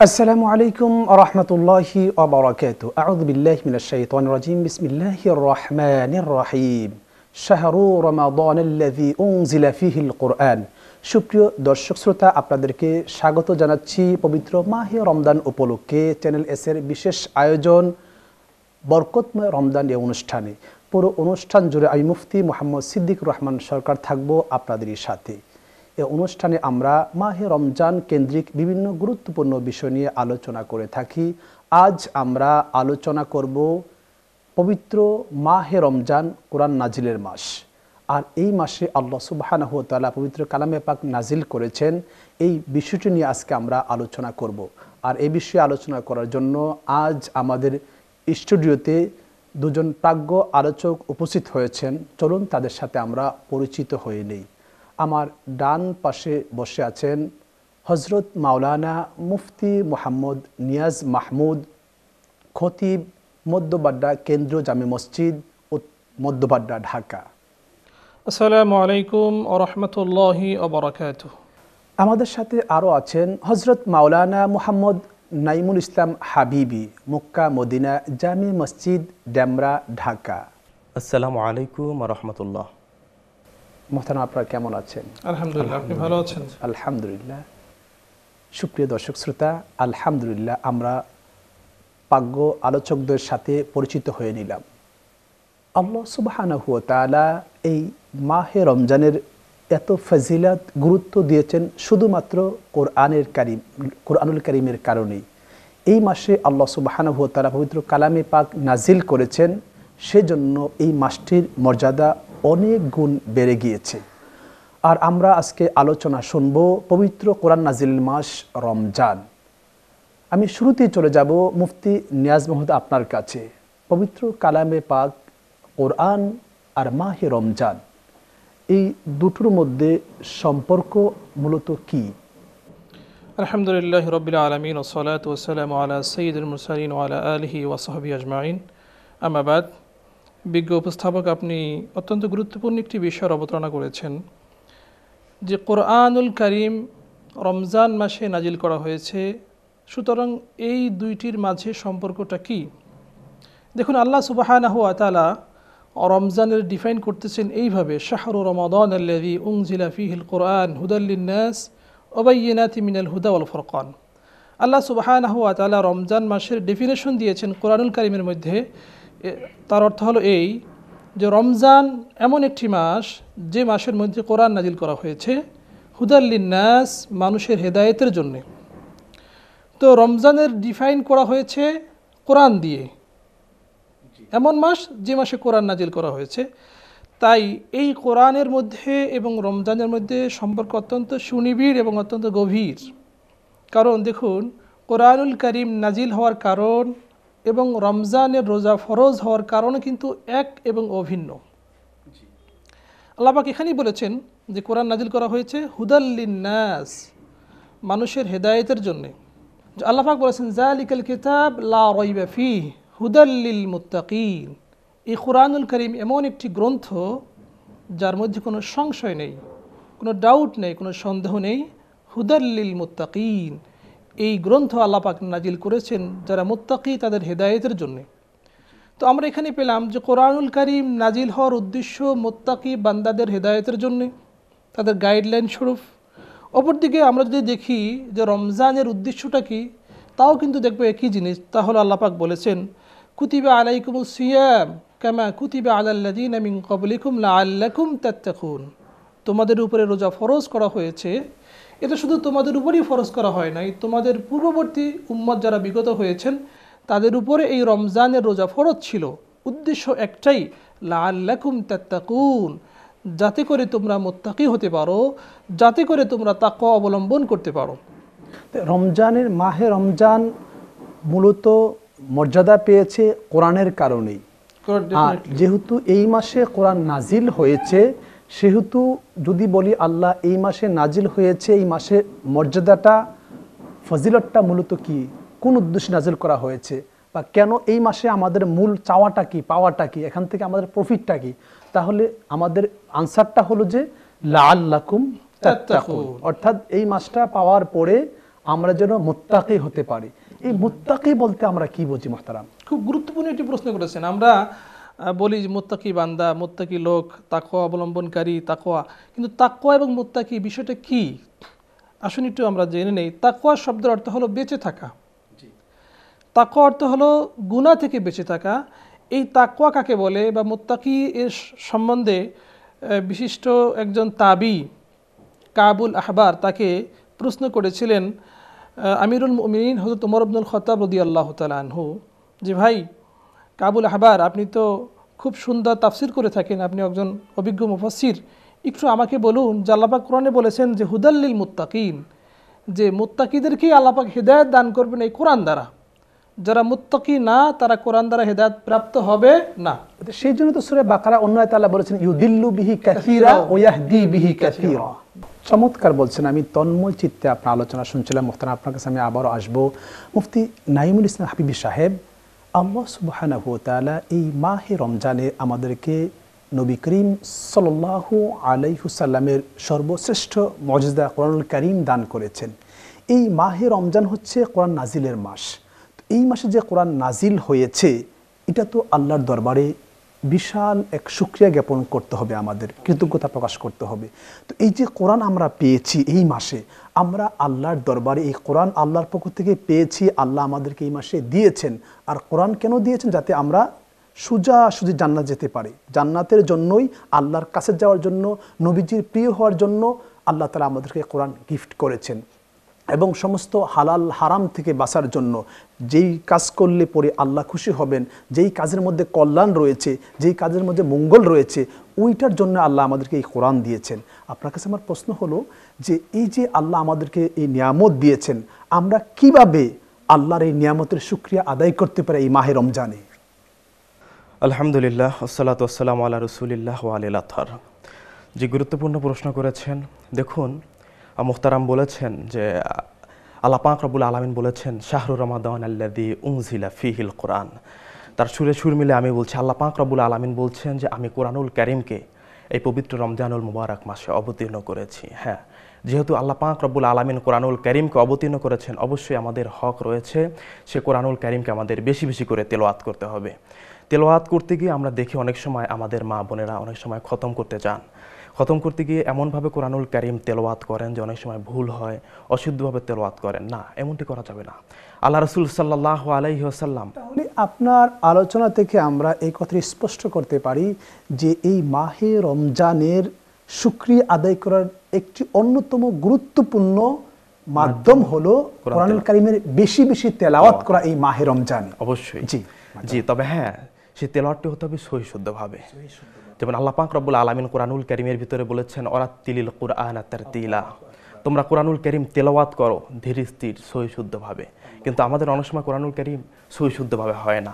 আসসালামু আলাইকুম ওয়া রাহমাতুল্লাহি ওয়া বারাকাতুহু। আউযু বিল্লাহি মিনাশ শাইতানির রাজীম। বিসমিল্লাহির রহমানির রহিম। শাহরু রমাদানাল্লাযী উনজিলা ফীহিল কুরআন। সুপ্রিয় দর্শক শ্রোতা, আপনাদেরকে স্বাগত জানাচ্ছি পবিত্র মাহে রমজান উপলক্ষে চ্যানেল এস এর বিশেষ আয়োজন বরকতময় রমজান এই অনুষ্ঠানে। পুরো অনুষ্ঠান জুড়ে আমি মুফতি মোহাম্মদ সিদ্দিক রহমান সরকার থাকব আপনাদেরই সাথে। এই অনুষ্ঠানে আমরা মাহে রমজান কেন্দ্রিক বিভিন্ন গুরুত্বপূর্ণ বিষয় নিয়ে আলোচনা করে থাকি। আজ আমরা আলোচনা করব পবিত্র মাহে রমজান, কোরআন নাজিলের মাস। আর এই মাসে আল্লাহ সুবহানাহু ওয়া তাআলা পবিত্র কালামে পাক নাজিল করেছেন, এই বিষয়টি নিয়ে আজকে আমরা আলোচনা করব। আর এই বিষয়ে আলোচনা করার জন্য আজ আমাদের স্টুডিওতে দুজন প্রাজ্ঞ আলোচক উপস্থিত হয়েছেন। চলুন তাদের সাথে আমরা পরিচিত হয়ে নেই। আমার ডান পাশে বসে আছেন হজরত মাওলানা মুফতি মোহাম্মদ নিয়াজ মাহমুদ, খতিব, মধ্যবাড্ডা কেন্দ্রীয় জামে মসজিদ, মধ্যবাড্ডা, ঢাকা। আসসালামু আলাইকুম ওয়া রাহমাতুল্লাহি ওয়া বারাকাতুহু। আমাদের সাথে আরও আছেন হজরত মাওলানা মুহাম্মদ নাইমুল ইসলাম হাবিবি, মক্কা মদিনা জামে মসজিদ, ডেমরা, ঢাকা। আসসালামু আলাইকুম ওয়া রাহমাতুল্লাহ। মোহতারাম, আপনারা কেমন আছেন? আলহামদুলিল্লাহ, আপনি ভালো আছেন? আলহামদুলিল্লাহ। সুপ্রিয় দর্শক শ্রোতা, আলহামদুলিল্লাহ আমরা প্রাজ্ঞ আলোচকদের সাথে পরিচিত হয়ে নিলাম। আল্লাহ সুবহানাহু ওয়া তাআলা এই মাহে রমজানের এত ফজিলত গুরুত্ব দিয়েছেন শুধুমাত্র কোরআনুল কারীমের কারণেই। এই মাসে আল্লাহ সুবহানাহু ওয়া তাআলা পবিত্র কালামে পাক নাজিল করেছেন, সেজন্য এই মাসটির মর্যাদা অনেক গুণ বেড়ে গিয়েছে। আর আমরা আজকে আলোচনা শুনব পবিত্র কোরআন নাজিল মাস রমজান। আমি শুরুতেই চলে যাব মুফতি নিয়াজ মাহমুদ আপনার কাছে। পবিত্র কালামে পাক, কোরআন আর মাহে রমজান, এই দুটোর মধ্যে সম্পর্ক মূলত কি? আলহামদুলিল্লাহি রাব্বিল আলামিন ওয়া সলাতু ওয়া সালামু আলা সাইয়্যিদিল মুরসালিন ওয়া আলা আলিহি ওয়া সাহবিহি আজমাইন। আম্মা বাদ। বিজ্ঞ উপস্থাপক, আপনি অত্যন্ত গুরুত্বপূর্ণ একটি বিষয়ের অবতারণা করেছেন যে কোরআনুল কারীম রমজান মাসে নাজিল করা হয়েছে। সুতরাং এই দুইটির মাঝে সম্পর্কটা কি? দেখুন, আল্লাহ সুবহানাহু ওয়া তাআলা রমজানের ডিফাইন করতেছেন এইভাবে, শাহরু রমাদানাল্লাযী উনজিলা ফীহিল কুরআন হুদাল লিন-নাস ওয়া বায়্যিনাতিন মিনাল হুদা ওয়াল ফুরকান। আল্লাহ সুবহানাহু ওয়া তাআলা রমজান মাসের ডেফিনেশন দিয়েছেন কোরআনুল কারীমের মধ্যে। তার অর্থ হলো এই যে রমজান এমন একটি মাস যে মাসের মধ্যে কোরআন নাজিল করা হয়েছে হুদাল লিন-নাস, মানুষের হেদায়েতের জন্যে। তো রমজানের ডিফাইন করা হয়েছে কোরআন দিয়ে, এমন মাস যে মাসে কোরআন নাজিল করা হয়েছে। তাই এই কোরআনের মধ্যে এবং রমজানের মধ্যে সম্পর্ক অত্যন্ত সুনিবিড় এবং অত্যন্ত গভীর। কারণ দেখুন, কোরআনুল কারীম নাজিল হওয়ার কারণ এবং রমজানের রোজা ফরজ হওয়ার কারণে কিন্তু এক এবং অভিন্ন। আল্লাহ পাক এখানেই বলেছেন যে কোরআন নাজিল করা হয়েছে হুদাল লিন-নাস, মানুষের হেদায়েতের জন্যে। আল্লাহ পাক বলেছেন যালিকাল কিতাব লা রাইবা ফীহি হুদাল লিল মুত্তাকিন। এই কোরআনুল কারীম এমন একটি গ্রন্থ যার মধ্যে কোনো সংশয় নেই, কোনো ডাউট নেই, কোনো সন্দেহ নেই। হুদাল লিল মুত্তাকিন, এই গ্রন্থ আল্লাহ পাক নাজিল করেছেন যারা মুত্তাকি, তাদের হেদায়েতের জন্যে। তো আমরা এখানে পেলাম যে কোরআনুল কারীম নাজিল হওয়ার উদ্দেশ্য মুত্তাকি বান্দাদের হেদায়েতের জন্যে, তাদের গাইডলাইন স্বরূপ। অপরদিকে আমরা যদি দেখি যে রমজানের উদ্দেশ্যটা কি, তাও কিন্তু দেখবো একই জিনিস। তাহলে আল্লাহ পাক বলেছেন কুতিবা আলাইকুমুস সিয়াম কামা কুতিবা আলাল্লাযীনা মিন ক্বাবলিকুম লাআল্লাকুম তাত্তাকুন। তোমাদের উপরে রোজা ফরজ করা হয়েছে। এটা শুধু তোমাদের উপরই ফরজ করা হয় নাই, তোমাদের পূর্ববর্তী উম্মত যারা বিগত হয়েছেন তাদের উপরে এই রমজানের রোজা ফরজ ছিল। উদ্দেশ্য একটাই, লাআল্লাকুম তাত্তাকুন, যাতে করে তোমরা মুত্তাকি হতে পারো, যাতে করে তোমরা তাকওয়া অবলম্বন করতে পারো। রমজানের মাহে রমজান মূলত মর্যাদা পেয়েছে কোরআনের কারণেই। আর যেহেতু এই মাসে কোরআন নাজিল হয়েছে, সেহেতু যদি বলি আল্লাহ এই মাসে নাজিল হয়েছে, এই মাসে মর্যাদাটা, ফজিলতটা মূলত কি, কোন উদ্দেশ্যে নাজিল করা হয়েছে, বা কেন এই মাসে আমাদের মূল চাওয়াটা কি, পাওয়াটা কি, এখান থেকে আমাদের প্রফিটটা কি? তাহলে আমাদের আনসারটা হলো যে লাআল্লাকুম তাত্তাকুন, অর্থাৎ এই মাসটা পাওয়ার পরে আমরা যেন মুত্তাকি হতে পারি। এই মুত্তাকি বলতে আমরা কি বুঝি মুহতারাম? খুব গুরুত্বপূর্ণ একটি প্রশ্ন করেছেন। আমরা বলি যে মুত্তাকি বান্দা, মুত্তাকি লোক, তাকওয়া অবলম্বনকারী, তাকওয়া, কিন্তু তাকওয়া এবং মুত্তাকি বিষয়টা কি আসুন একটু আমরা জেনে নেই। তাকওয়া শব্দের অর্থ হলো বেঁচে থাকা। তাকওয়া অর্থ হলো গুনাহ থেকে বেঁচে থাকা। এই তাকওয়া কাকে বলে বা মুত্তাকি এর সম্বন্ধে বিশিষ্ট একজন তাবি কাবুল আহবার তাকে প্রশ্ন করেছিলেন আমিরুল মুমিনিন হযরত ওমর ইবনুল খাত্তাব রাদিয়াল্লাহু তাআলা আনহু, যে ভাই কাবুল আহবার, আপনি তো খুব সুন্দর তাফসির করে থাকেন, আপনি একজন অভিজ্ঞ মুফাসসির, একটু আমাকে বলুন যে আল্লাহ পাক কোরআনে বলেছেন যে হুদাল্লিল মুত্তাকিন, যে মুত্তাকিদেরকেই আল্লাহ পাক হেদায়েত দান করবেন এই কোরআন দ্বারা। যারা মুত্তাকি না তারা কোরআন দ্বারা হেদায়েত প্রাপ্ত হবে না। সেই জন্য তো সূরা বাকারা অন্য আয়াতে আল্লাহ বলেছেন ইউদিল্লু বিহি কাসীরা ওয়া ইয়াহদি বিহি কাসীরা। চমৎকার বলছেন। আমি তন্ময় চিত্তে আপনার আলোচনা শুনছিলাম মুহতারাম। আপনার কাছে আমি আবারও আসবো। মুফতি নাঈমুল ইসলাম হাবিবি সাহেব, আল্লাহ সুবহানাহু ওয়া তাআলা এই মাহে রমজানে আমাদেরকে নবী করিম সাল্লাল্লাহু আলাইহি ওয়াসাল্লামের সর্বশ্রেষ্ঠ মুজিজা কোরআনুল কারীম দান করেছেন। এই মাহে রমজান হচ্ছে কোরআন নাজিলের মাস। এই মাসে যে কোরআন নাজিল হয়েছে এটা তো আল্লাহর দরবারে বিশাল এক শুকরিয়া জ্ঞাপন করতে হবে, আমাদের কৃতজ্ঞতা প্রকাশ করতে হবে। তো এই যে কোরআন আমরা পেয়েছি এই মাসে, আমরা আল্লাহর দরবারে এই কোরআন আল্লাহর পক্ষ থেকে পেয়েছি, আল্লাহ আমাদেরকে এই মাসে দিয়েছেন। আর কোরআন কেন দিয়েছেন? যাতে আমরা সোজাসুজি জান্নাত যেতে পারি। জান্নাতের জন্যই, আল্লাহর কাছে যাওয়ার জন্য, নবীজির প্রিয় হওয়ার জন্য আল্লাহ তাআলা আমাদেরকে কোরআন গিফট করেছেন। এবং সমস্ত হালাল হারাম থেকে বাঁচার জন্য, যেই কাজ করলে পরে আল্লাহ খুশি হবেন, যেই কাজের মধ্যে কল্যাণ রয়েছে, যেই কাজের মধ্যে মঙ্গল রয়েছে, ওইটার জন্য আল্লাহ আমাদেরকে এই কোরআন দিয়েছেন। আপনার কাছে আমার প্রশ্ন হলো যে এই যে আল্লাহ আমাদেরকে এই নিয়ামত দিয়েছেন, আমরা কিভাবে আল্লাহর এই নিয়ামতের শুকরিয়া আদায় করতে পারি এই মাহে রমজানে? আলহামদুলিল্লাহ, আসসালাতু ওয়াসসালামু আলা রাসূলিল্লাহ ওয়া আলিল আতহার। যে গুরুত্বপূর্ণ প্রশ্ন করেছেন। দেখুন, মুহতারাম বলেছেন যে আল্লাহ পাক রব্বুল আলামিন বলেছেন শাহরু রমাদান আল্লাযী উনজিলা ফীহিল কোরআন। তার সুরে সুর মিলে আমি বলছি, আল্লাহ পাক রব্বুল আলামিন বলছেন যে আমি কোরআনুল কারীমকে এই পবিত্র রমজানুল মুবারক মাসে অবতীর্ণ করেছি। হ্যাঁ, যেহেতু আল্লাহ পাক রব্বুল আলামিন কোরআনুল কারীমকে অবতীর্ণ করেছেন, অবশ্যই আমাদের হক রয়েছে সে কোরআনুল কারীমকে আমাদের বেশি বেশি করে তেলাওয়াত করতে হবে। তেলাওয়াত করতে গিয়ে আমরা দেখি অনেক সময় আমাদের মা বোনেরা অনেক সময় খতম করতে চান। খতম করতে গিয়ে এমনভাবে কোরআনুল কারীম তেলাওয়াত করেন যে অনেক সময় ভুল হয়, অশুদ্ধভাবে তেলাওয়াত করেন। না, এমনটি করা যাবে না। আল্লাহ রাসূল সাল্লাল্লাহু আলাইহি ওয়াসাল্লাম, তাহলে আপনার আলোচনা থেকে আমরা এই কথা স্পষ্ট করতে পারি যে এই মাহে রমজানের শুকরিয়া আদায় করার একটি অন্যতম গুরুত্বপূর্ণ মাধ্যম হলো কোরআনুল কারীমের বেশি বেশি তেলাওয়াত করা এই মাহে রমজানে। অবশ্যই জি, তবে হ্যাঁ, সেই তেলাওয়াতটি হতে হবে সহি শুদ্ধভাবে। যেমন আল্লাহ পাক রব্বুল আলামিন কোরআনুল কারীমের ভিতরে বলেছেন ওয়ারাত্তিলিল কুরআনা তারতিলা, তোমরা কোরআনুল কারীম তেলাওয়াত করো ধীর স্থির সহি শুদ্ধভাবে। কিন্তু আমাদের অনেক সময় কোরআনুল কারীম সহি শুদ্ধভাবে হয় না।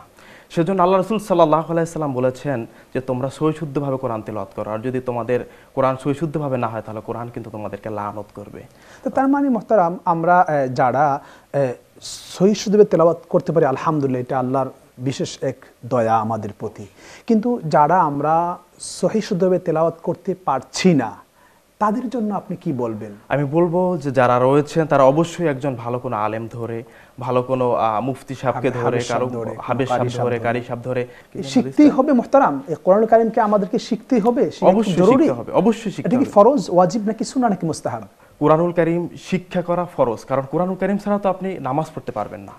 সেজন্য আল্লাহ রাসূল সাল্লাল্লাহু আলাইহি সাল্লাম বলেছেন যে তোমরা সহি শুদ্ধভাবে কোরআন তেলাওয়াত করো, আর যদি তোমাদের কোরআন সহি শুদ্ধভাবে না হয় তাহলে কোরআন কিন্তু তোমাদেরকে লানত করবে। তো তার মানে মুহতারাম, আমরা যারা সহি শুদ্ধভাবে তেলাওয়াত করতে পারি, আলহামদুলিল্লাহ, এটা আল্লাহর বিশেষ এক দয়া আমাদের প্রতি। কিন্তু যারা আমরা সহি শুদ্ধভাবে তেলাওয়াত করতে পারছি না, তাদের জন্য আপনি কি বলবেন? আমি বলবো যে যারা রয়েছেন তারা অবশ্যই একজন ভালো কোনো আলেম ধরে, ভালো কোনো মুফতি সাহেবকে ধরে, কারো হাবেশ সাহেব ধরে, কারি সাহেব ধরে শিখতেই হবে মুহতারাম। এই কোরআনুল কারীমকে আমাদেরকে শিখতেই হবে, অবশ্যই শিখতে হবে, অবশ্যই শিখতে হবে। এটা কি ফরজ, ওয়াজিব নাকি সুন্নাহ নাকি মুস্তাহাব? কোরআনুল কারীম শিক্ষা করা ফরজ, কারণ কোরআনুল কারীম ছাড়া তো আপনি নামাজ পড়তে পারবেন না।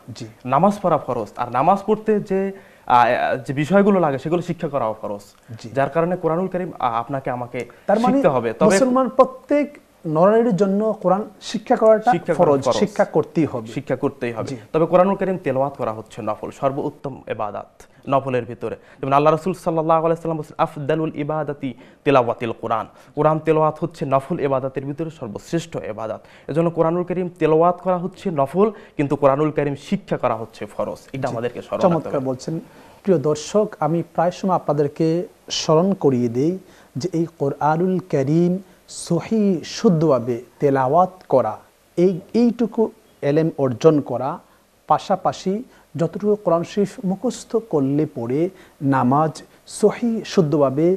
নামাজ পড়া ফরজ, আর নামাজ পড়তে যে বিষয়গুলো লাগে সেগুলো শিক্ষা করাও ফরজ। যার কারণে কোরআনুল কারীম আপনাকে আমাকে শিখতে হবে। তবে মুসলমান প্রত্যেক নরনারীর জন্য কোরআন শিক্ষা করাটা ফরজ, শিক্ষা করতেই হবে। তবে কোরআনুল কারীম তেলাওয়াত করা হচ্ছে নফল, সর্বোত্তম ইবাদত নফলের ভিতরে। যেমন আল্লাহ রাসূল সাল্লাল্লাহু আলাইহি ওয়াসাল্লাম বলেছেন আফদালুল ইবাদাতি তিলাওয়াতিল কোরআন, কোরআন তেলাওয়াত হচ্ছে নফল ইবাদতের ভিতরে সর্বশ্রেষ্ঠ ইবাদত। এজন্য কোরআনুল কারীম তেলাওয়াত করা হচ্ছে নফল, কিন্তু কোরআনুল কারীম শিক্ষা করা হচ্ছে ফরজ। এটা আমাদেরকে স্মরণ রাখতে হবে। চমৎকার বলছেন। প্রিয় দর্শক, আমি প্রায় সময় আপনাদেরকে স্মরণ করিয়ে দেই যে এই কোরআনুল কারীম সহি শুদ্ধভাবে তেলাওয়াত করা, এইটুকু এলেম অর্জন করা, পাশাপাশি যতটুকু কোরআন শরীফ মুখস্থ করলে পরে নামাজ সহি শুদ্ধভাবে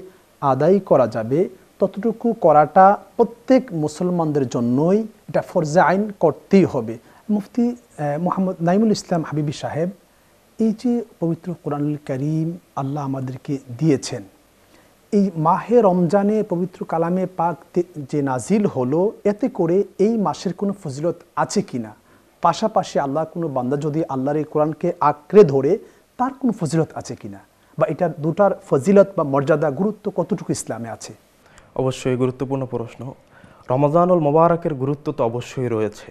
আদায় করা যাবে, ততটুকু করাটা প্রত্যেক মুসলমানদের জন্যই এটা ফরজে আইন করতেই হবে। মুফতি মোহাম্মদ নাইমুল ইসলাম হাবিবি সাহেব, এই যে পবিত্র কোরআনুল কারীম আল্লাহ আমাদেরকে দিয়েছেন, এই মাহে রমজানে পবিত্র কালামে পাক যে নাজিল হলো, এতে করে এই মাসের কোনো ফজিলত আছে কিনা, পাশাপাশি আল্লাহ কোনো বান্দা যদি আল্লাহর এই কোরআনকে আঁকড়ে ধরে তার কোনো ফজিলত আছে কিনা, বা এটার দুটার ফজিলত বা মর্যাদা গুরুত্ব কতটুকু ইসলামে আছে? অবশ্যই গুরুত্বপূর্ণ প্রশ্ন। রমজানুল মোবারকের গুরুত্ব তো অবশ্যই রয়েছে,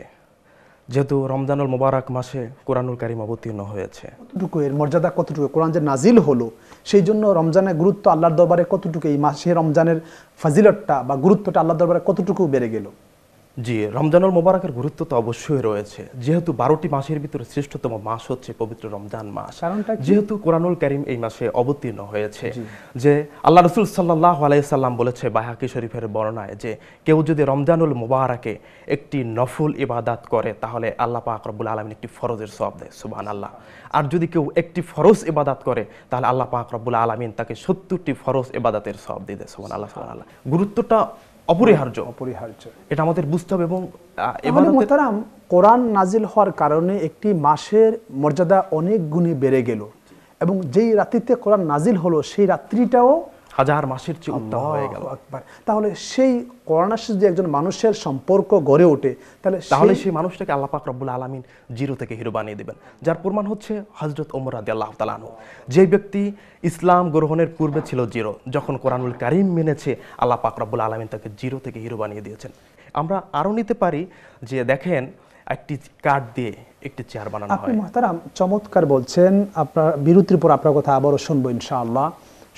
যেহেতু রমজানুল মোবারক মাসে কোরআনুল কারীম অবতীর্ণ হয়েছে। কতটুকু এর মর্যাদা কতটুকু, কোরআন যে নাজিল হলো সেই জন্য রমজানের গুরুত্ব আল্লাহর দরবারে কতটুকু, এই মাসে রমজানের ফজিলতটা বা গুরুত্বটা আল্লাহর দরবারে কতটুকু বেড়ে গেল? জি, রমজানুল মোবারকের গুরুত্ব তো অবশ্যই রয়েছে, যেহেতু 12টি মাসের ভিতরে শ্রেষ্ঠতম মাস হচ্ছে পবিত্র রমজান মাস। কারণটা কি? যেহেতু কোরআনুল কারীম এই মাসে অবতীর্ণ হয়েছে, যে আল্লাহ রাসূল সাল্লাল্লাহু আলাইহি সাল্লাম বলেছে বাইহাকি শরীফের বর্ণনায়, যে কেউ যদি রমজানুল মোবারকে একটি নফল ইবাদত করে তাহলে আল্লাহ পাক রব্বুল আলামিন একটি ফরজের সওয়াব দেয়, সুবহানাল্লাহ। আর যদি কেউ একটি ফরজ ইবাদত করে তাহলে আল্লাহ পাক রব্বুল আলামিন তাকে 70টি ফরজ ইবাদতের সওয়াব দিয়ে দেয়, সুবহানাল্লাহ সুবহানাল্লাহ। গুরুত্বটা অপরিহার্য, এটা আমাদের বুঝতে হবে। এবং মুহতারাম, কোরআন নাজিল হওয়ার কারণে একটি মাসের মর্যাদা অনেক গুণে বেড়ে গেল, এবং যেই রাত্রিতে কোরআন নাজিল হলো সেই রাত্রিটাও হাজার মাসের চেয়ে উত্তম হয়ে গেল। তাহলে সেই কোরআনের সাথে যে একজন মানুষের সম্পর্ক গড়ে ওঠে, তাহলে সেই মানুষটাকে আল্লাহ পাক রব্বুল আলামিন জিরো থেকে হিরো বানিয়ে দিবেন। যার প্রমাণ হচ্ছে হযরত ওমর রাদিয়াল্লাহু তাআলা আনহু, যে ব্যক্তি ইসলাম গ্রহণের পূর্বে ছিল জিরো, যখন কোরআনুল কারীম মেনেছে আল্লাহ পাক রব্বুল আলামিন তাকে জিরো থেকে হিরো বানিয়ে দিয়েছেন। আমরা আরও নিতে পারি যে দেখেন, একটি কাঠ দিয়ে একটি চেয়ার বানানো হয়। আপনি মুহতারাম চমৎকার বলছেন। আপনার বিরতির পর আপনার কথা আবারও শুনবো ইনশাআল্লাহ।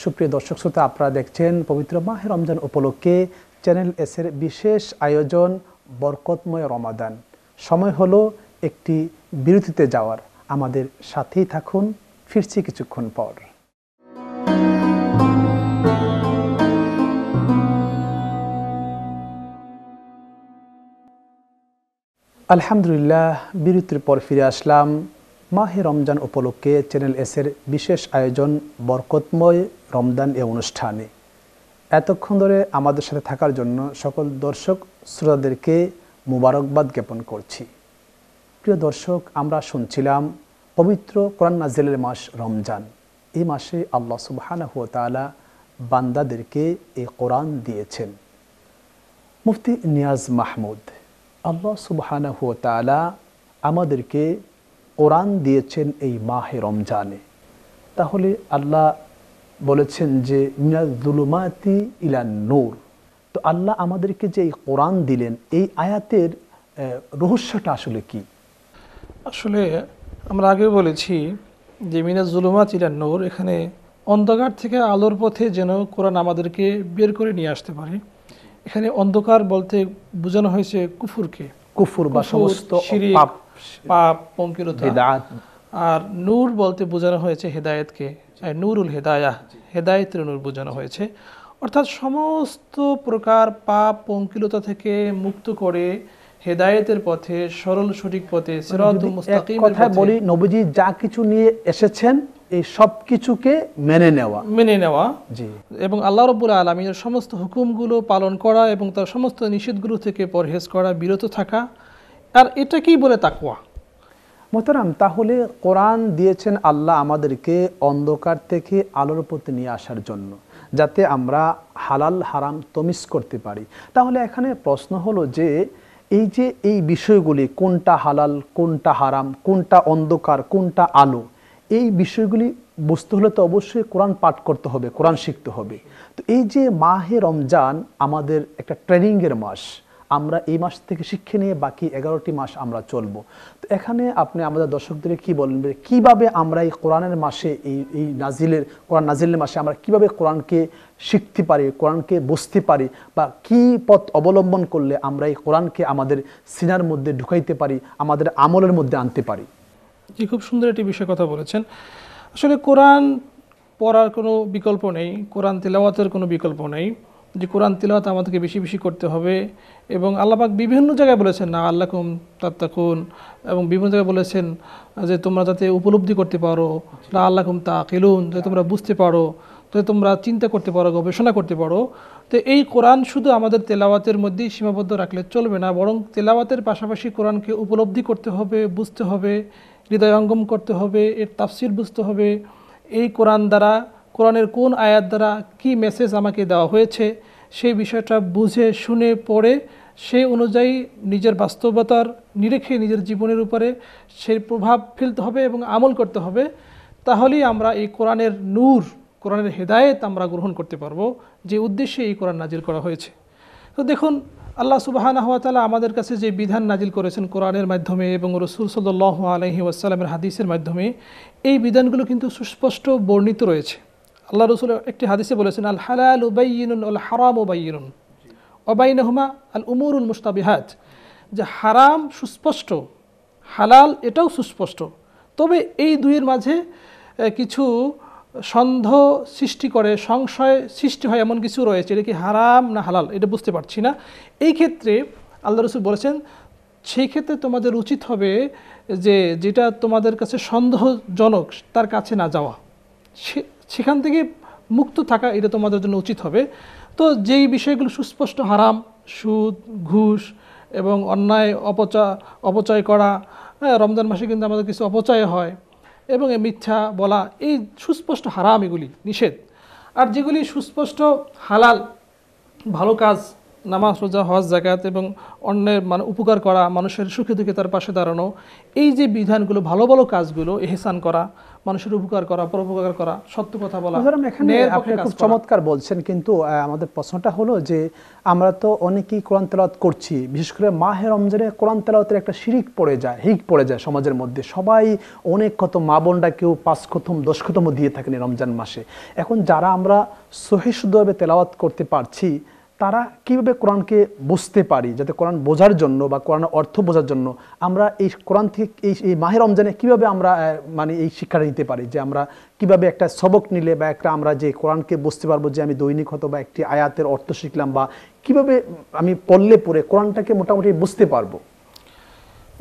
সুপ্রিয় দর্শক শ্রোতা, আপনারা দেখছেন পবিত্র মাহে রমজান উপলক্ষে চ্যানেল এসের বিশেষ আয়োজন বরকতময় রমাদান। সময় হলো একটি বিরতিতে যাওয়ার, আমাদের সাথেই থাকুন, ফিরছি কিছুক্ষণ পর। আলহামদুলিল্লাহ, বিরতির পর ফিরে আসলাম। মাহে রমজান উপলক্ষে চ্যানেল এসের বিশেষ আয়োজন বরকতময় রমজান এ অনুষ্ঠানে এতক্ষণ ধরে আমাদের সাথে থাকার জন্য সকল দর্শক শ্রোতাদেরকে মুবারকবাদ জ্ঞাপন করছি। প্রিয় দর্শক, আমরা শুনছিলাম পবিত্র কোরআন নাজিলের মাস রমজান। এই মাসে আল্লাহ সুবহানাহু ওয়া তাআলা বান্দাদেরকে এই কোরআন দিয়েছেন। মুফতি নিয়াজ মাহমুদ, আল্লাহ সুবহানাহু ওয়া তাআলা আমাদেরকে কোরআন দিয়েছেন এই মাহে রমজানে। তাহলে আল্লাহ বলেছেন যে মিনাজ যুলুমাতি ইলান নূর, তো আল্লাহ আমাদেরকে যে এই কোরআন দিলেন, এই আয়াতের রহস্যটা আসলে কি? আসলে আমরা আগেও বলেছি যে মিনাজ যুলুমাতি ইলান নূর, এখানে অন্ধকার থেকে আলোর পথে যেন কোরআন আমাদেরকে বের করে নিয়ে আসতে পারে। এখানে অন্ধকার বলতে বোঝানো হয়েছে কুফুরকে, কুফুর বা সমস্ত পাপ, পঙ্কিলতা। আর নূর বলতে বোঝানো হয়েছে হেদায়েতকে, নূরুল হেদায়াহ, হেদায়েতের নূর বোঝানো হয়েছে। অর্থাৎ সমস্ত প্রকার পাপ পঙ্কিলতা থেকে মুক্ত করে হেদায়েতের পথে, সরল সঠিক পথে, সিরাতুল মুস্তাকিমের পথে। কথা বলি, নবীজি যা কিছু নিয়ে এসেছেন এই সব কিছুকে মেনে নেওয়া, জি, এবং আল্লাহ রাব্বুল আলামিনের সমস্ত হুকুমগুলো পালন করা এবং তার সমস্ত নিষেধগুলো থেকে পরহেজ করা, বিরত থাকা। আর এটাকেই বলে তাকওয়া। মোহতারাম, তাহলে কোরআন দিয়েছেন আল্লাহ আমাদেরকে অন্ধকার থেকে আলোর পথে নিয়ে আসার জন্য, যাতে আমরা হালাল হারাম তমিজ করতে পারি। তাহলে এখানে প্রশ্ন হলো যে এই বিষয়গুলি, কোনটা হালাল, কোনটা হারাম, কোনটা অন্ধকার, কোনটা আলো, এই বিষয়গুলি বুঝতে হলে তো অবশ্যই কোরআন পাঠ করতে হবে, কোরআন শিখতে হবে। তো এই যে মাহে রমজান আমাদের একটা ট্রেনিংয়ের মাস, আমরা এই মাস থেকে শিক্ষা নিয়ে বাকি 11টি মাস আমরা চলবো। তো এখানে আপনি আমাদের দর্শকদের কি বলবেন, কিভাবে আমরা এই কোরআনের মাসে, এই কোরআন নাজিলের মাসে আমরা কিভাবে কোরআনকে শিখতে পারি, কোরআনকে বুঝতে পারি, বা কি পথ অবলম্বন করলে আমরা এই কোরআনকে আমাদের সিনার মধ্যে ঢুকাইতে পারি, আমাদের আমলের মধ্যে আনতে পারি? জি, খুব সুন্দর একটি বিষয় কথা বলেছেন। আসলে কোরআন পড়ার কোনো বিকল্প নেই, কোরআন তিলাওয়াতের কোনো বিকল্প নেই। যে কোরআন তিলাওয়াত আমাদেরকে বেশি বেশি করতে হবে। এবং আল্লাহ পাক বিভিন্ন জায়গায় বলেছেন না আল্লাকুম তাত্তাকুন, এবং বিভিন্ন জায়গায় বলেছেন যে তোমরা যাতে উপলব্ধি করতে পারো, না আল্লাকুম তাকিলুন, যাতে তোমরা বুঝতে পারো। তো তোমরা চিন্তা করতে পারো, গবেষণা করতে পারো। তো এই কোরআন শুধু আমাদের তেলাওয়াতের মধ্যেই সীমাবদ্ধ রাখলে চলবে না, বরং তেলাওয়াতের পাশাপাশি কোরআনকে উপলব্ধি করতে হবে, বুঝতে হবে, হৃদয়ঙ্গম করতে হবে, এর তাফসির বুঝতে হবে। এই কোরআন দ্বারা, কোরআনের কোন আয়াত দ্বারা কি মেসেজ আমাকে দেওয়া হয়েছে সেই বিষয়টা বুঝে শুনে পড়ে সেই অনুযায়ী নিজের বাস্তবতার নিরিখে নিজের জীবনের উপরে সেই প্রভাব ফেলতে হবে এবং আমল করতে হবে। তাহলেই আমরা এই কোরআনের নূর, কোরআনের হেদায়েত আমরা গ্রহণ করতে পারবো, যে উদ্দেশ্যে এই কোরআন নাজিল করা হয়েছে। তো দেখুন, আল্লাহ সুবহানাহু ওয়া তাআলা আমাদের কাছে যে বিধান নাজিল করেছেন কোরআনের মাধ্যমে এবং রাসূল সাল্লাল্লাহু আলাইহি ওয়াসাল্লামের হাদিসের মাধ্যমে, এই বিধানগুলো কিন্তু সুস্পষ্ট বর্ণিত রয়েছে। আল্লাহ রাসূল একটি হাদিসে বলেছেন, আল হালালু বায়্যিনুন ওয়াল হারামু বায়্যিনুন ওয়া বাইনাহুমা আল উমুরুল মুশতাবিহাত, যে হারাম সুস্পষ্ট, হালাল এটাও সুস্পষ্ট, তবে এই দুইয়ের মাঝে কিছু সন্দেহ সৃষ্টি করে, সংশয় সৃষ্টি হয়, এমন কিছু রয়েছে, এটা কি হারাম না হালাল এটা বুঝতে পারছি না। এই ক্ষেত্রে আল্লাহ রাসূল বলেছেন, সেই ক্ষেত্রে তোমাদের উচিত হবে যে যেটা তোমাদের কাছে সন্দেহজনক তার কাছে না যাওয়া, সেখান থেকে মুক্ত থাকা, এটা তোমাদের জন্য উচিত হবে। তো যেই বিষয়গুলো সুস্পষ্ট হারাম, সুদ, ঘুষ এবং অন্যায় অপচয় করা, রমজান মাসে কিন্তু আমাদের কিছু অপচয় হয়, এবং মিথ্যা বলা, এই সুস্পষ্ট হারাম, এগুলি নিষেধ। আর যেগুলি সুস্পষ্ট হালাল, ভালো কাজ, নামাজ, রোজা, হজ, যাকাত এবং অন্যের উপকার করা, মানুষের সুখে দুঃখে তার পাশে দাঁড়ানো, এই যে বিধানগুলো, ভালো ভালো কাজগুলো, ইহসান করা, মানুষের উপকার করা, পরোপকার করা, সত্য কথা বলা, আপনি খুব চমৎকার বলছেন। কিন্তু আমাদের প্রশ্নটা হলো যে আমরা তো অনেকেই কোরআন তেলাওয়াত করছি, বিশেষ করে মাহে রমজানে কোরআন তেলাওয়াতের একটা শিরিক পড়ে যায়, হিক পড়ে যায় সমাজের মধ্যে। সবাই অনেক খতম, মা বোনরা কেউ 5 খতম 10 খতম দিয়ে থাকেন রমজান মাসে। এখন যারা আমরা সহিহ শুদ্ধভাবে তেলাওয়াত করতে পারছি, তারা কীভাবে কোরআনকে বুঝতে পারি, যাতে কোরআন বোঝার জন্য বা কোরআনের অর্থ বোঝার জন্য আমরা এই কোরআন থেকে এই মাহে রমজানে কীভাবে আমরা মানে এই শিক্ষাটা নিতে পারি, যে আমরা কিভাবে একটা সবক নিলে বা একটা আমরা যে কোরআনকে বুঝতে পারবো, যে আমি দৈনিক হয়তো বা একটি আয়াতের অর্থ শিখলাম, বা কিভাবে আমি পড়লে পরে কোরআনটাকে মোটামুটি বুঝতে পারবো।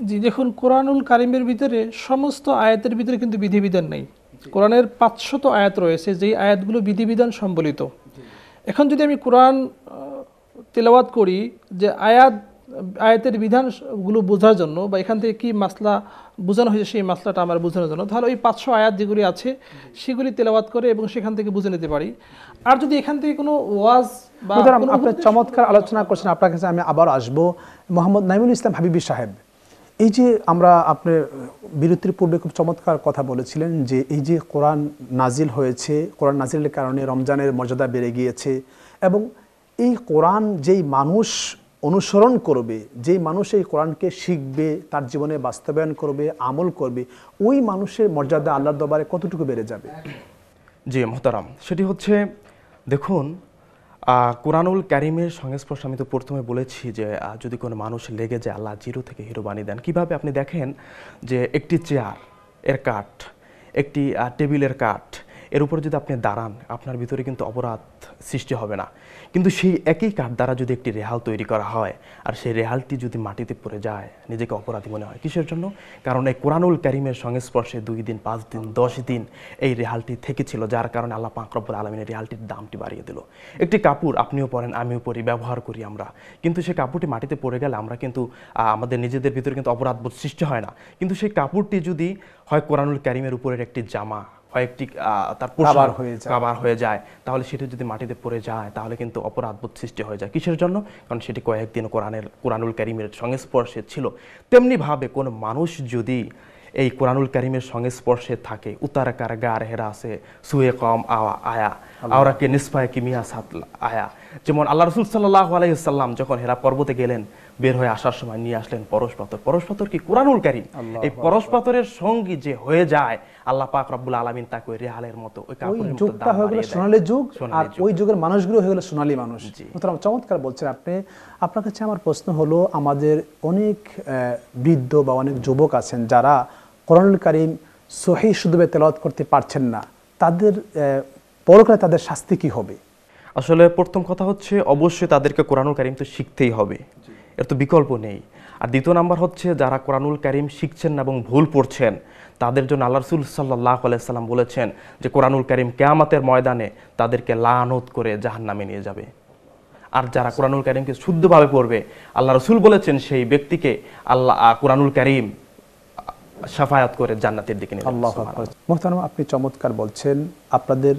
জি, দেখুন, কোরআনুল কারিমের ভিতরে সমস্ত আয়াতের ভিতরে কিন্তু বিধিবিধান নেই। কোরআনের 500 আয়াত রয়েছে, যেই আয়াতগুলো বিধিবিধান সম্বলিত। এখন যদি আমি কোরআন তেলাওয়াত করি যে আয়াতের বিধানগুলো বোঝার জন্য, বা এখান থেকে কি মাসলা বোঝানো হয়েছে সেই মাসলাটা আমার বোঝানোর জন্য, তাহলে ওই 500 আয়াত যেগুলি আছে সেগুলি তেলাওয়াত করে এবং সেখান থেকে বুঝে নিতে পারি। আর যদি এখান থেকে কোনো ওয়াজ বা আপনি চমৎকার আলোচনা করছেন, আপনার কাছে আমি আবার আসবো। মোহাম্মদ নাঈমুল ইসলাম হাবিবি সাহেব, এই যে আমরা আপনার বিরতির পূর্বে খুব চমৎকার কথা বলেছিলেন যে এই যে কোরআন নাজিল হয়েছে, কোরআন নাজিলের কারণে রমজানের মর্যাদা বেড়ে গিয়েছে, এবং এই কোরআন যেই মানুষ অনুসরণ করবে, যেই মানুষ এই কোরআনকে শিখবে, তার জীবনে বাস্তবায়ন করবে, আমল করবে, ওই মানুষের মর্যাদা আল্লাহর দরবারে কতটুকু বেড়ে যাবে? জি মোহতারাম, সেটি হচ্ছে, দেখুন, কোরআনুল কারিমের সংস্পর্শ আমি তো প্রথমে বলেছি যে যদি কোনো মানুষ লেগে যায়, আল্লাহ জিরো থেকে হিরো বানিয়ে দেন। কিভাবে? আপনি দেখেন যে একটি চেয়ার এর কাঠ, একটি টেবিলের কাঠ, এর উপরে যদি আপনি দাঁড়ান, আপনার ভিতরে কিন্তু অপরাধ সৃষ্টি হবে না। কিন্তু সেই একই কাঠ দ্বারা যদি একটি রেহাল তৈরি করা হয়, আর সেই রেহালটি যদি মাটিতে পড়ে যায়, নিজেকে অপরাধী মনে হয়। কিসের জন্য? কারণ এই কোরআনুল কারিমের সংস্পর্শে 2 দিন, 5 দিন, 10 দিন এই রেহালটি থেকেছিল, যার কারণে আল্লাহ পাক রব্বুল আলামিনের রেহালটির দামটি বাড়িয়ে দিল। একটি কাপড় আপনিও পরেন, আমিও পরি, ব্যবহার করি আমরা, কিন্তু সেই কাপড়টি মাটিতে পড়ে গেলে আমরা কিন্তু আমাদের নিজেদের ভিতরে কিন্তু অপরাধবোধ সৃষ্টি হয় না। কিন্তু সেই কাপড়টি যদি হয় কোরআনুল কারিমের উপরের একটি জামা, একটি তার কাবার হয়ে যায়, তাহলে সেটি যদি মাটিতে পড়ে যায়, তাহলে কিন্তু অপরাধবোধ সৃষ্টি হয়ে যায়। কিসের জন্য? কারণ সেটি কয়েকদিন কোরআনুল কারিমের সংস্পর্শে ছিল। তেমনিভাবে কোনো মানুষ যদি এই কোরআনুল কারিমের সংস্পর্শে থাকে, উতারা কারাগার হেরা আছে সুয়ে কম আয়া আওরাকে নিসফায় কিমিয়া সাত আয়া, যেমন আল্লাহ রাসূল সাল্লাল্লাহু আলাইহি সাল্লাম যখন হেরা পর্বতে গেলেন, বের হয়ে আসার সময় নিয়ে আসলেন পরশ পাথর। পরশ পাথর কি? কোরআনুল কারীম। এই পরশ পাথরের সঙ্গী যে হয়ে যায়, আল্লাহ পাক রব্বুল আলামিন তাকে ওই রেহালের মতো, ওই কাপড়ের মতো দাম বাড়িয়ে দেয়। সোনালী যুগ, আর ওই যুগের মানুষগুলো হয়ে গেল সোনালী মানুষ। চমৎকার বলছেন আপনি। আপনার কাছে আমার প্রশ্ন হলো, আমাদের অনেক বৃদ্ধ বা অনেক যুবক আছেন যারা কোরআনুল কারীম সহিহ শুদ্ধভাবে তেলাওয়াত করতে পারছেন না, তাদের পরকালে তাদের শাস্তি কি হবে? আসলে প্রথম কথা হচ্ছে, অবশ্যই তাদেরকে কোরআনুল কারীম তো শিখতেই হবে, এর তো বিকল্প নেই। আর দ্বিতীয় নাম্বার হচ্ছে, যারা কোরআনুল কারীম শিখছেন না এবং ভুল পড়ছেন, তাদের জন্য আল্লাহ রাসূল সাল্লাল্লাহু আলাইহি সাল্লাম বলেছেন যে কোরআনুল কারীম কিয়ামতের ময়দানে তাদেরকে লানত করে জাহান্নামে নিয়ে যাবে। আর যারা কোরআনুল কারীমকে শুদ্ধভাবে পড়বে, আল্লাহ রাসূল বলেছেন সেই ব্যক্তিকে আল্লাহ কোরআনুল কারীম শাফায়াত করে জান্নাতের দিকে নিয়ে যাবে। আল্লাহু আকবার। মুহতারাম, আপনি চমৎকার বলছেন। আপনাদের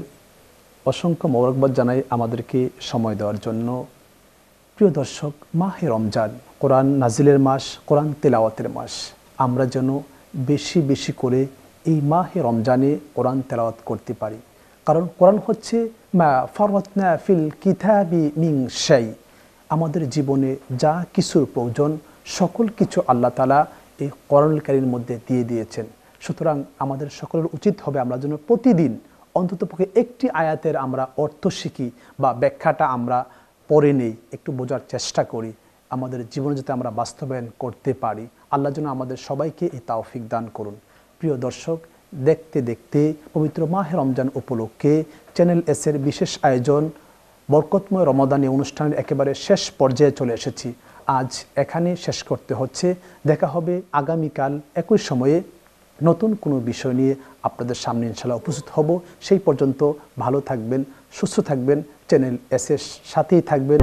অসংখ্য মোবারকবাদ জানাই আমাদেরকে সময় দেওয়ার জন্য। প্রিয় দর্শক, মাহে রমজান কোরআন নাজিলের মাস, কোরআন তেলাওয়াতের মাস। আমরা যেন বেশি বেশি করে এই মাহে রমজানে কোরআন তেলাওয়াত করতে পারি, কারণ কোরআন হচ্ছে মা ফারাতনা ফিল কিতাবি মিন শাই। আমাদের জীবনে যা কিছুর প্রয়োজন সকল কিছু আল্লাহ তাআলা এই কোরআনুল কারীমের মধ্যে দিয়ে দিয়েছেন। সুতরাং আমাদের সকলের উচিত হবে আমরা যেন প্রতিদিন অন্ততপক্ষে একটি আয়াতের আমরা অর্থ শিখি বা ব্যাখ্যাটা আমরা পড়ে নেই, একটু বোঝার চেষ্টা করি, আমাদের জীবনে যাতে আমরা বাস্তবায়ন করতে পারি। আল্লাহ যেন আমাদের সবাইকে এই তৌফিক দান করুন। প্রিয় দর্শক, দেখতে দেখতে পবিত্র মাহে রমজান উপলক্ষে চ্যানেল এসের বিশেষ আয়োজন বরকতময় রমাদানী অনুষ্ঠানের একেবারে শেষ পর্যায়ে চলে এসেছি। আজ এখানে শেষ করতে হচ্ছে। দেখা হবে আগামীকাল একই সময়ে নতুন কোনো বিষয় নিয়ে আপনাদের সামনে ইনশাআল্লাহ উপস্থিত হব। সেই পর্যন্ত ভালো থাকবেন, সুস্থ থাকবেন, চ্যানেল এসের সাথেই থাকবেন।